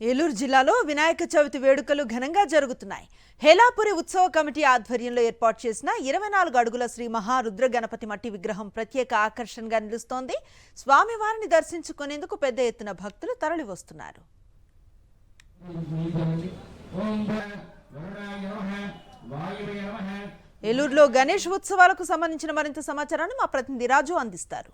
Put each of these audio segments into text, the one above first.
ఏలూరు జిల్లాలో వినాయక చవితి వేడుకలు ఘనంగా జరుగుతున్నాయి. హేలాపురి ఉత్సవ కమిటీ ఆధ్వర్యంలో ఏర్పాటు చేసిన 24 అడుగుల శ్రీ మహారుద్ర గణపతి మట్టి విగ్రహం ప్రత్యేక ఆకర్షణగా నిలుస్తోంది. స్వామివారిని దర్శించుకునేందుకు పెద్ద ఎత్తున భక్తులు తరలివస్తున్నారు. ఏలూరులో గణేష్ ఉత్సవాలకు సంబంధించిన మరింత సమాచారాన్ని మా ప్రతినిధి రాజు అందిస్తారు.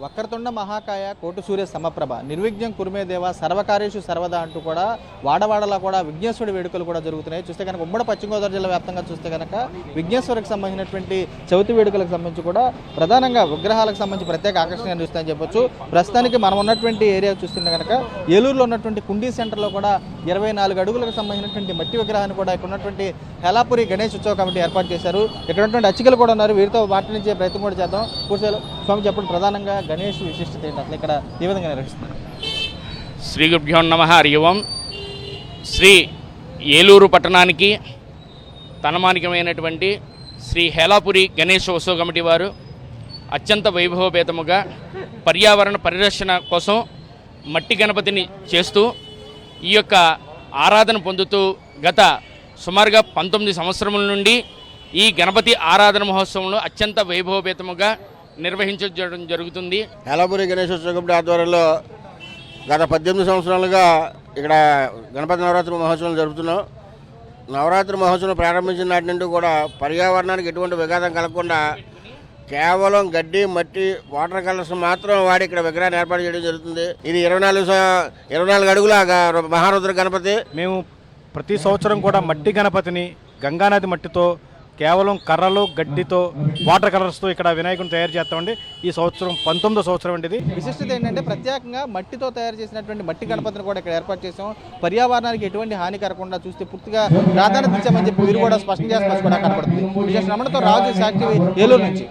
వక్రతుండ మహాకాయ కోటు సూర్య సమప్రభ నిర్విఘ్నం కురుమే దేవ సర్వకార్యేషు సర్వదా అంటూ కూడా వాడవాడలా కూడా విఘ్నేశ్వరుడి వేడుకలు కూడా జరుగుతున్నాయి. చూస్తే కనుక ఉమ్మడి పశ్చిమ గోదావరి జిల్లా వ్యాప్తంగా చూస్తే కనుక విఘ్నేశ్వరికి సంబంధించినటువంటి చవితి వేడుకలకు సంబంధించి కూడా ప్రధానంగా విగ్రహాలకు సంబంధించి ప్రత్యేక ఆకర్షణ నిలుస్తాయని చెప్పొచ్చు. ప్రస్తుతానికి మనం ఉన్నటువంటి ఏరియా చూస్తుంటే కనుక ఏలూరులో ఉన్నటువంటి కుండీ సెంటర్లో కూడా 24 అడుగులకు సంబంధించినటువంటి మట్టి విగ్రహాన్ని కూడా ఇక్కడ ఉన్నటువంటి హేలాపురి గణేష్ ఉత్సవ కమిటీ ఏర్పాటు చేశారు. ఇక్కడ ఉన్నటువంటి అర్చకులు కూడా ఉన్నారు, వీరితో మాట్లాడించే ప్రయత్నం కూడా చేద్దాం. పూర్తిగా స్వామి చెప్పండి, ప్రధానంగా గణేష్ విశిష్టత ఏంటి, అసలు ఇక్కడ ఏ విధంగా నిర్వహిస్తున్నారు? శ్రీ గురుభ్యో నమః. హరి ఓం. శ్రీ ఏలూరు పట్టణానికి తనమానికమైనటువంటి శ్రీ హేలాపురి గణేష్ ఉత్సవ కమిటీ వారు అత్యంత వైభవపేతముగా పర్యావరణ పరిరక్షణ కోసం మట్టి గణపతిని చేస్తూ ఈ యొక్క ఆరాధన పొందుతూ గత సుమారుగా 19 సంవత్సరముల నుండి ఈ గణపతి ఆరాధన మహోత్సవంలో అత్యంత వైభవపేతముగా నిర్వహించడం జరుగుతుంది. హేలాపురి గణేష్ ఉత్సవ కమిటీ ఆధ్వర్యంలో గత 18 సంవత్సరాలుగా ఇక్కడ గణపతి నవరాత్రి మహోత్సవం జరుపుతున్నాం. నవరాత్రి మహోత్సవం ప్రారంభించిన నాటి నుండి కూడా పర్యావరణానికి ఎటువంటి విఘాతం కలగకుండా కేవలం గడ్డి, మట్టి, వాటర్ కలర్స్ మాత్రం వాడి ఇక్కడ విగ్రహాన్ని ఏర్పాటు చేయడం జరుగుతుంది. ఇది 24 అడుగుల మహారుద్ర గణపతి. మేము ప్రతి సంవత్సరం కూడా మట్టి గణపతిని గంగానది మట్టితో కేవలం కర్రలు, గడ్డితో, వాటర్ కలర్స్తో ఇక్కడ వినాయకుని తయారు చేస్తామండి. ఈ సంవత్సరం 19వ సంవత్సరం అండి. ఇది విశిష్టత ఏంటంటే ప్రత్యేకంగా మట్టితో తయారు చేసినటువంటి మట్టి గణపతిని కూడా ఇక్కడ ఏర్పాటు చేసాం. పర్యావరణానికి ఎటువంటి హాని కలగకుండా చూస్తే పూర్తిగా ప్రాధాన్యత ఇచ్చామని చెప్పి వీరు కూడా స్పష్టం చేస్తున్నట్టు కూడా కనపడుతుంది. విశేష రమణతో రాజు సాక్షి, ఏలూరు నుంచి.